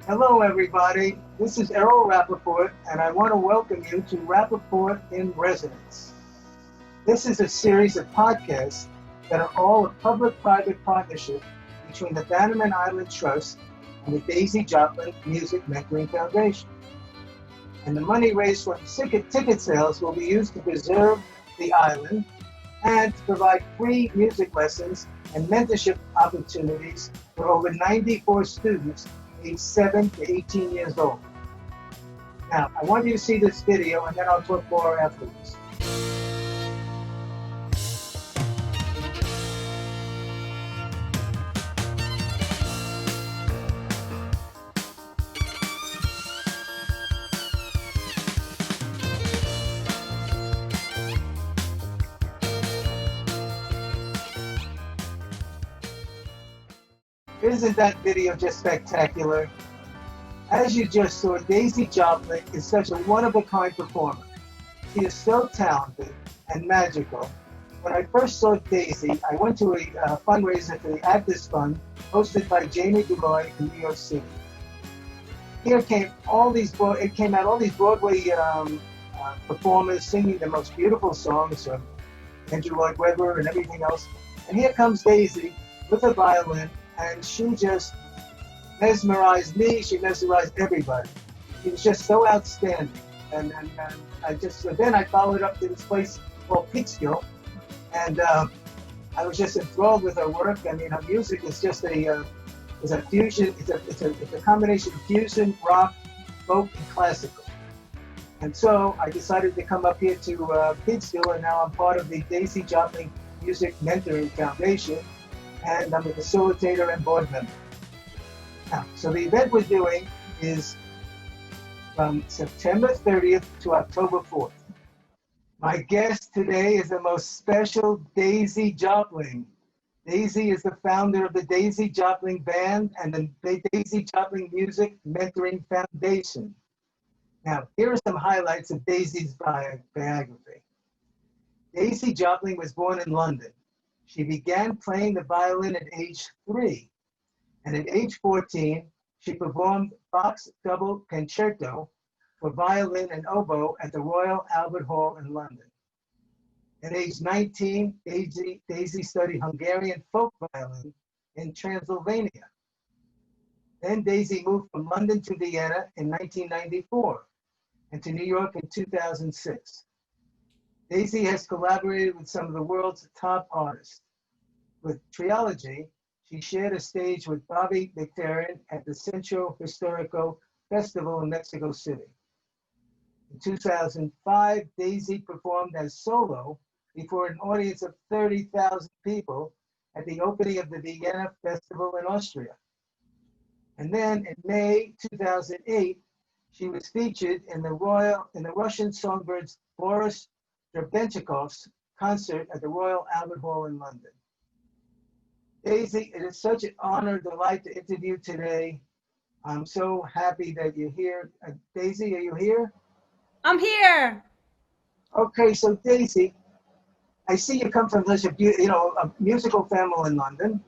Hello, everybody. This is Errol Rappaport, and I want to welcome you to Rappaport in Residence. This is a series of podcasts that are all a public-private partnership between the Bannerman Island Trust and the Daisy Jopling Music Mentoring Foundation. And the money raised from ticket sales will be used to preserve the island and to provide free music lessons and mentorship opportunities for over 94 students aged 7 to 18 years old. Now, I want you to see this video and then I'll talk more afterwards. Isn't that video just spectacular? As you just saw, Daisy Jopling is such a one-of-a-kind performer. She is so talented and magical. When I first saw Daisy, I went to a fundraiser for the Actors Fund hosted by Jamie Dubois in New York City. Here came it came out all these Broadway performers singing the most beautiful songs from Andrew Lloyd Webber and everything else. And here comes Daisy with a violin, and she just mesmerized me. She mesmerized everybody. She was just so outstanding. And then I followed up to this place called Peekskill, and I was just enthralled with her work. I mean, her music is just is a fusion. It's a combination of fusion, rock, folk, and classical. And so I decided to come up here to Peekskill, and now I'm part of the Daisy Jopling Music Mentoring Foundation, and I'm a facilitator and board member. Now, so the event we're doing is from September 30th to October 4th. My guest today is the most special Daisy Jopling. Daisy is the founder of the Daisy Jopling Band and the Daisy Jopling Music Mentoring Foundation. Now, here are some highlights of Daisy's biography. Daisy Jopling was born in London. She began playing the violin at age 3, and at age 14, she performed Bach's double concerto for violin and oboe at the Royal Albert Hall in London. At age 19, Daisy studied Hungarian folk violin in Transylvania. Then Daisy moved from London to Vienna in 1994 and to New York in 2006. Daisy has collaborated with some of the world's top artists. With Trilogy, she shared a stage with Bobby McFerrin at the Centro Historico Festival in Mexico City. In 2005, Daisy performed as solo before an audience of 30,000 people at the opening of the Vienna Festival in Austria. And then in May 2008, she was featured in the Russian songbirds Boris Drabenchikov's concert at the Royal Albert Hall in London. Daisy, it is such an honor and delight to interview today. I'm so happy that you're here. Daisy, are you here? I'm here. Okay, so Daisy, I see you come from such a musical family in London.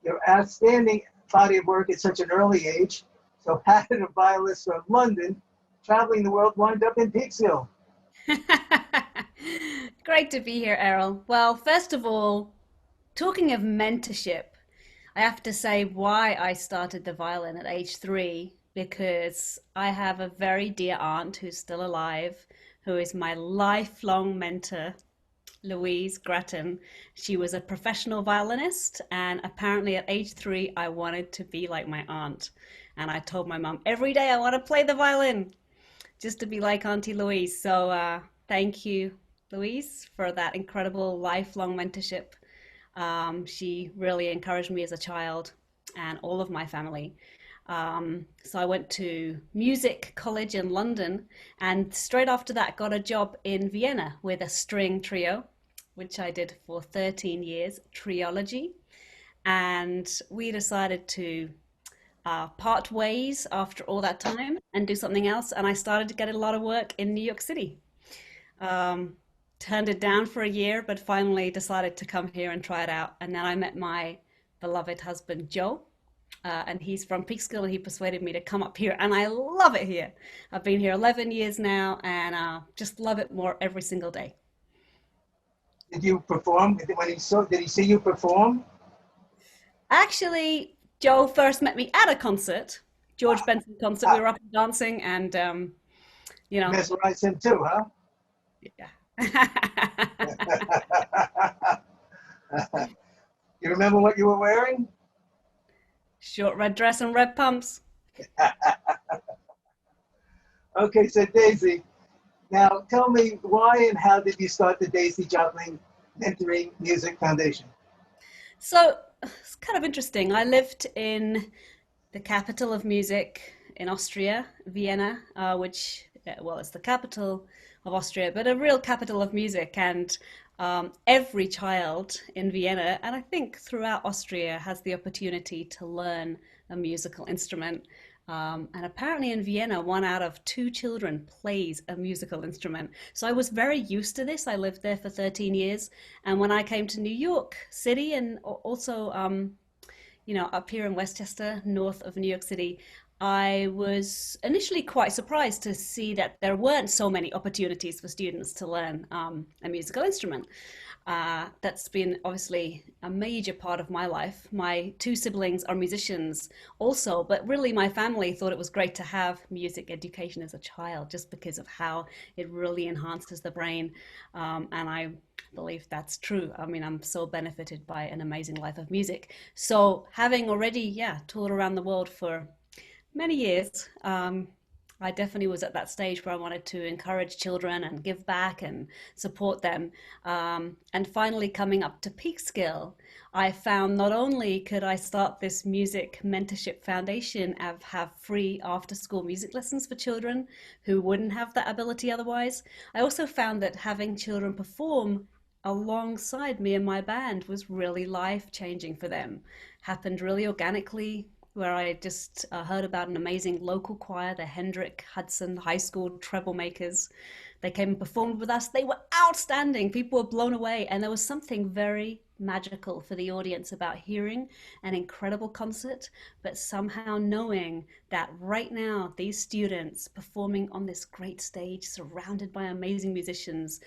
Your outstanding body of work at such an early age. So how did a violinist from London traveling the world wind up in Peekskill? Great to be here, Errol. Well, first of all, talking of mentorship, I have to say why I started the violin at age 3, because I have a very dear aunt who's still alive, who is my lifelong mentor, Louise Grattan. She was a professional violinist, and apparently at age 3, I wanted to be like my aunt. And I told my mom every day I want to play the violin just to be like Auntie Louise. So thank you, Louise, for that incredible lifelong mentorship. She really encouraged me as a child and all of my family. So I went to music college in London, and straight after that got a job in Vienna with a string trio, which I did for 13 years, Trilogy. And we decided to part ways after all that time and do something else. And I started to get a lot of work in New York City. Um, Turned it down for a year, but finally decided to come here and try it out. And then I met my beloved husband, Joe. And he's from Peekskill, and he persuaded me to come up here, and I love it here. I've been here 11 years now, and just love it more every single day. Did you perform? Did he see you perform? Actually, Joe first met me at a concert, George Benson concert. We Ah, were up and dancing, and you know, mesmerized him too, huh? yeah. You remember what you were wearing? Short red dress and red pumps. Okay, so Daisy, now tell me why and how did you start the Daisy Jopling Mentoring Music Foundation? So it's kind of interesting. I lived in the capital of music in Austria, Vienna, which, well, it's the capital of Austria, but a real capital of music. And every child in Vienna, and I think throughout Austria, has the opportunity to learn a musical instrument. And apparently in Vienna, 1 out of 2 children plays a musical instrument. So I was very used to this. I lived there for 13 years. And when I came to New York City and also up here in Westchester, north of New York City, I was initially quite surprised to see that there weren't so many opportunities for students to learn a musical instrument. That's been obviously a major part of my life. My 2 siblings are musicians also, but really my family thought it was great to have music education as a child just because of how it really enhances the brain. And I believe that's true. I mean, I'm so benefited by an amazing life of music. So having already, yeah, toured around the world for many years, I definitely was at that stage where I wanted to encourage children and give back and support them. And finally, coming up to Peekskill, I found not only could I start this music mentorship foundation and have free after school music lessons for children who wouldn't have that ability otherwise, I also found that having children perform alongside me and my band was really life changing for them. Happened really organically, where I just heard about an amazing local choir, the Hendrick Hudson High School Treble Makers. They came and performed with us. They were outstanding. People were blown away. And there was something very magical for the audience about hearing an incredible concert, but somehow knowing that right now, these students performing on this great stage, surrounded by amazing musicians,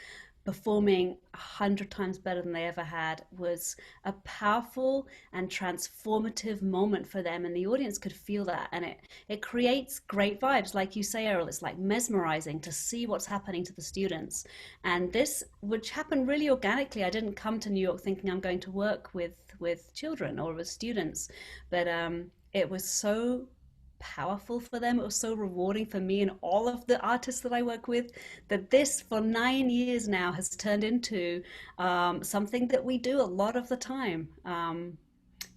performing 100 times better than they ever had, was a powerful and transformative moment for them, and the audience could feel that, and it creates great vibes. Like you say, Errol, it's like mesmerizing to see what's happening to the students. And this, which happened really organically, I didn't come to New York thinking I'm going to work with children or with students, but it was so powerful for them. It was so rewarding for me and all of the artists that I work with, that this for 9 years now has turned into something that we do a lot of the time.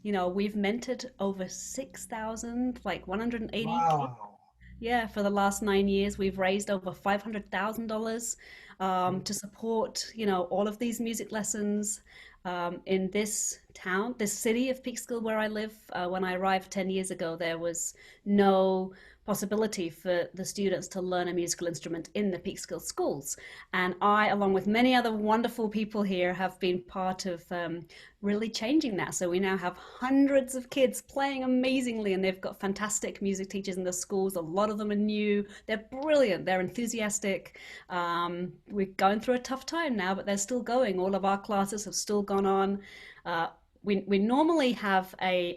We've mentored over 6,000, like 180 kids. Wow. Yeah, for the last 9 years, we've raised over $500,000 to support, all of these music lessons in this town, this city of Peekskill where I live. When I arrived 10 years ago, there was no possibility for the students to learn a musical instrument in the Peekskill schools. And I, along with many other wonderful people here, have been part of really changing that. So we now have hundreds of kids playing amazingly, and they've got fantastic music teachers in the schools. A lot of them are new. They're brilliant. They're enthusiastic. We're going through a tough time now, but they're still going. All of our classes have still gone on. Uh, we normally have a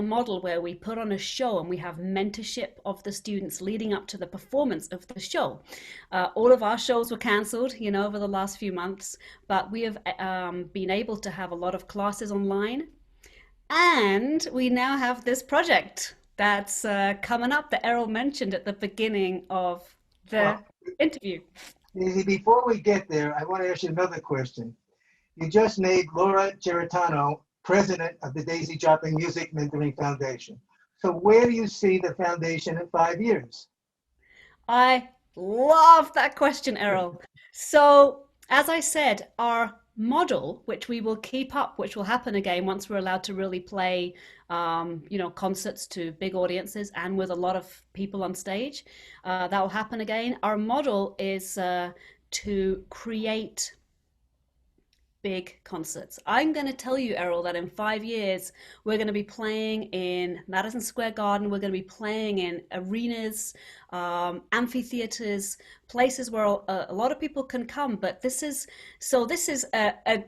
model where we put on a show and we have mentorship of the students leading up to the performance of the show. All of our shows were cancelled, over the last few months, but we have been able to have a lot of classes online. And we now have this project that's coming up that Errol mentioned at the beginning of the Well, interview. Daisy, before we get there, I want to ask you another question. You just made Laura Geritano president of the Daisy Jopling Music Mentoring Foundation. So where do you see the foundation in 5 years? I love that question, Errol. So, as I said, our model, which we will keep up, which will happen again once we're allowed to really play, concerts to big audiences and with a lot of people on stage, that will happen again. Our model is to create big concerts. I'm going to tell you, Errol, that in 5 years, we're going to be playing in Madison Square Garden. We're going to be playing in arenas, amphitheaters, places where a lot of people can come. But this is a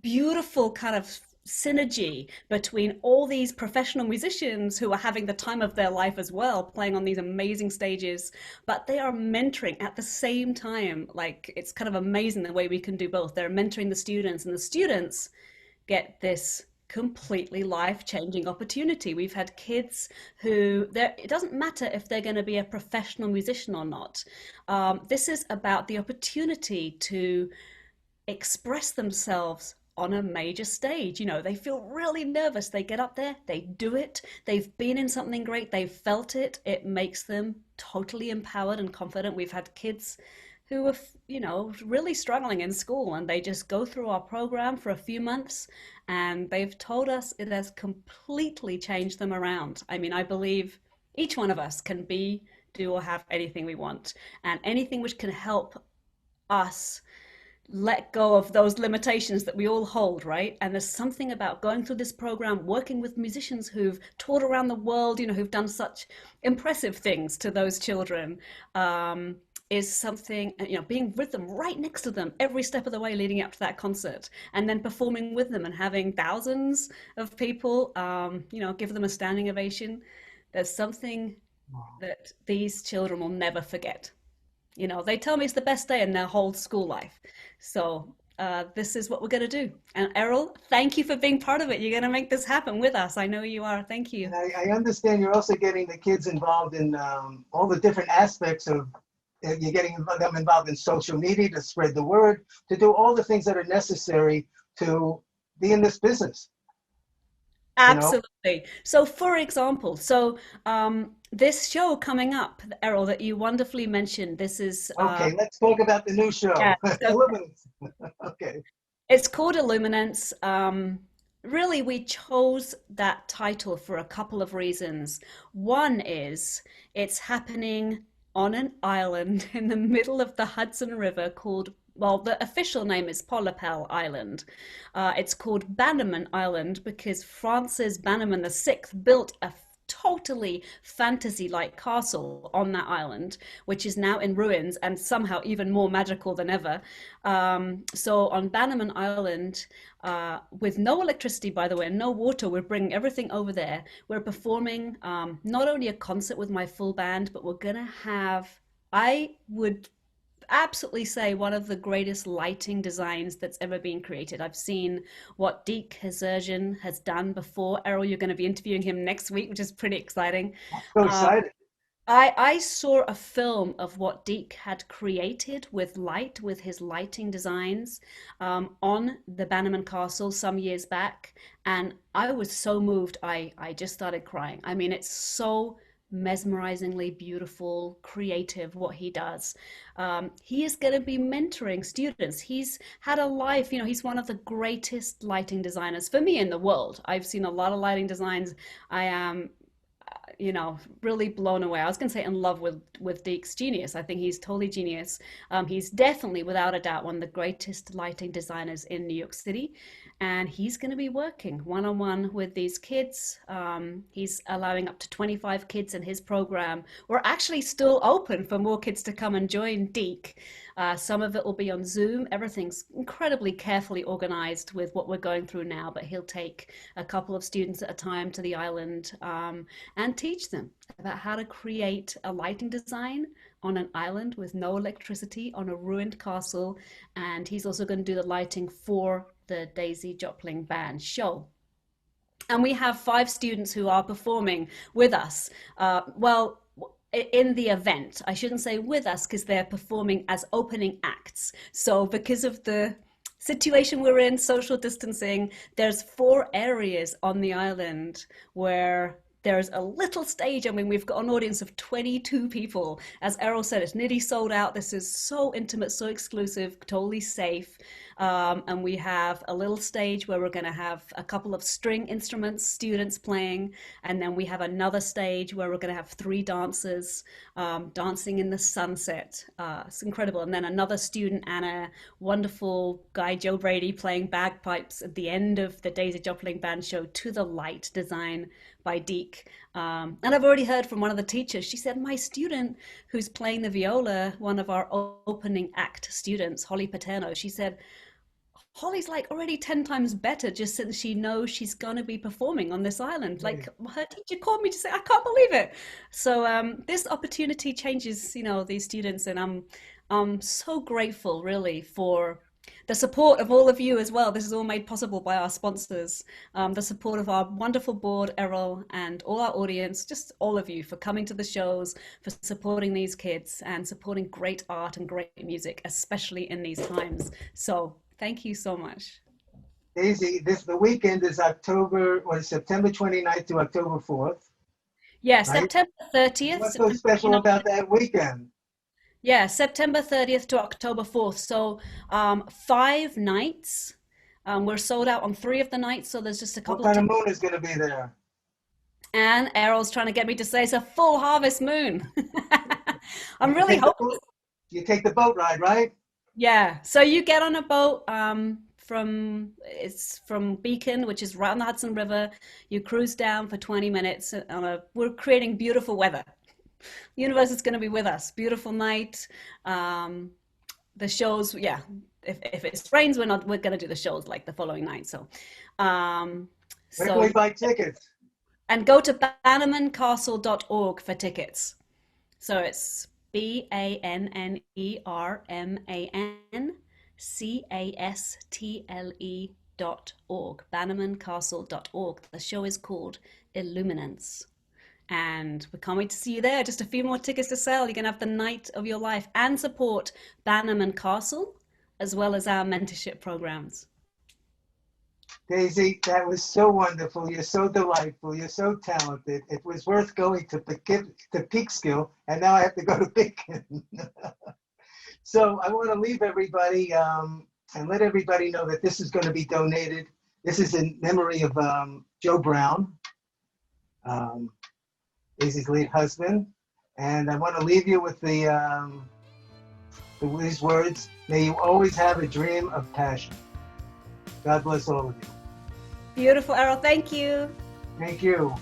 beautiful kind of synergy between all these professional musicians who are having the time of their life as well, playing on these amazing stages, but they are mentoring at the same time. Like, it's kind of amazing the way we can do both. They're mentoring the students, and the students get this completely life-changing opportunity. We've had kids who, it doesn't matter if they're going to be a professional musician or not. This is about the opportunity to express themselves on a major stage. You know, they feel really nervous. They get up there, they do it. They've been in something great, they've felt it. It makes them totally empowered and confident. We've had kids who are, really struggling in school, and they just go through our program for a few months, and they've told us it has completely changed them around. I mean, I believe each one of us can be, do, or have anything we want, and anything which can help us let go of those limitations that we all hold, right? And there's something about going through this program, working with musicians who've toured around the world, who've done such impressive things to those children, is something, being with them, right next to them, every step of the way leading up to that concert, and then performing with them and having thousands of people, give them a standing ovation. There's something that these children will never forget. They tell me it's the best day in their whole school life. So this is what we're going to do. And Errol, thank you for being part of it. You're going to make this happen with us. I know you are. Thank you. And I understand you're also getting the kids involved in all the different aspects of, you're getting them involved in social media to spread the word, to do all the things that are necessary to be in this business. Absolutely. So, for example, this show coming up, Errol, that you wonderfully mentioned, this is Okay, let's talk about the new show. yeah, so Illuminance. Okay. it's called Illuminance. Really, we chose that title for a couple of reasons. One is it's happening on an island in the middle of the Hudson River called, well, the official name is Polypel Island. It's called Bannerman Island because Francis Bannerman VI built a totally fantasy-like castle on that island, which is now in ruins and somehow even more magical than ever. So on Bannerman Island, with no electricity, by the way, and no water, we're bringing everything over there. We're performing not only a concert with my full band, but we're gonna have, I would absolutely say, one of the greatest lighting designs that's ever been created. I've seen what Deek Hazerjian has done before. Errol, you're going to be interviewing him next week, which is pretty exciting. So Um, excited. I saw a film of what Deek had created with light, with his lighting designs, on the Bannerman Castle some years back, and I was so moved. I just started crying. I mean, it's so mesmerizingly beautiful, creative what he does. He is going to be mentoring students. He's had a life, he's one of the greatest lighting designers for me in the world. I've seen a lot of lighting designs. I am really blown away. I was going to say in love with Deek's genius. I think he's totally genius. He's definitely, without a doubt, one of the greatest lighting designers in New York City. And he's going to be working one-on-one with these kids. He's allowing up to 25 kids in his program. We're actually still open for more kids to come and join Deek. Some of it will be on Zoom. Everything's incredibly carefully organized with what we're going through now, but he'll take a couple of students at a time to the island, and teach them about how to create a lighting design on an island with no electricity on a ruined castle. And he's also going to do the lighting for the Daisy Jopling Band show. And we have 5 students who are performing with us. In the event, I shouldn't say with us because they're performing as opening acts. So because of the situation we're in, social distancing, there's 4 areas on the island where there's a little stage. I mean, we've got an audience of 22 people. As Errol said, it's nearly sold out. This is so intimate, so exclusive, totally safe. And we have a little stage where we're going to have a couple of string instruments, students playing, and then we have another stage where we're going to have three dancers dancing in the sunset. It's incredible. And then another student and a wonderful guy, Joe Brady, playing bagpipes at the end of the Daisy Jopling Band show, To the Light, design by Deke. And I've already heard from one of the teachers. She said, my student who's playing the viola, one of our opening act students, Holly Paterno, she said, Holly's like already 10 times better just since she knows she's going to be performing on this island. Like her teacher called me to say, I can't believe it. So this opportunity changes, these students, and I'm so grateful really for the support of all of you as well. This is all made possible by our sponsors, the support of our wonderful board, Errol, and all our audience, just all of you for coming to the shows, for supporting these kids and supporting great art and great music, especially in these times. So thank you so much. Daisy, the weekend is September 29th to October 4th. Yeah, right? September 30th. What's so special about that weekend? Yeah, September 30th to October 4th. So 5 nights. We're sold out on 3 of the nights, so there's just a couple What kind of moon is going to be there? And Errol's trying to get me to say it's a full harvest moon. I'm really hoping. You take the boat ride, right? Yeah, so you get on a boat from Beacon, which is right on the Hudson River. You cruise down for 20 minutes. We're creating beautiful weather. The universe is going to be with us. Beautiful night. The shows, yeah. If it rains, we're going to do the shows like the following night. So, where can we buy tickets? And go to bannermancastle.org for tickets. So it's BANNERMANCASTLE.org, bannermancastle.org. The show is called Illuminance. And we can't wait to see you there. Just a few more tickets to sell. You can have the night of your life and support Bannerman Castle, as well as our mentorship programs. Daisy, that was so wonderful. You're so delightful. You're so talented. It was worth going to Peekskill, and now I have to go to Beacon. So I want to leave everybody and let everybody know that this is going to be donated. This is in memory of Joe Brown, Daisy's late husband. And I want to leave you with these words. May you always have a dream of passion. God bless all of you. Beautiful, Errol. Thank you. Thank you.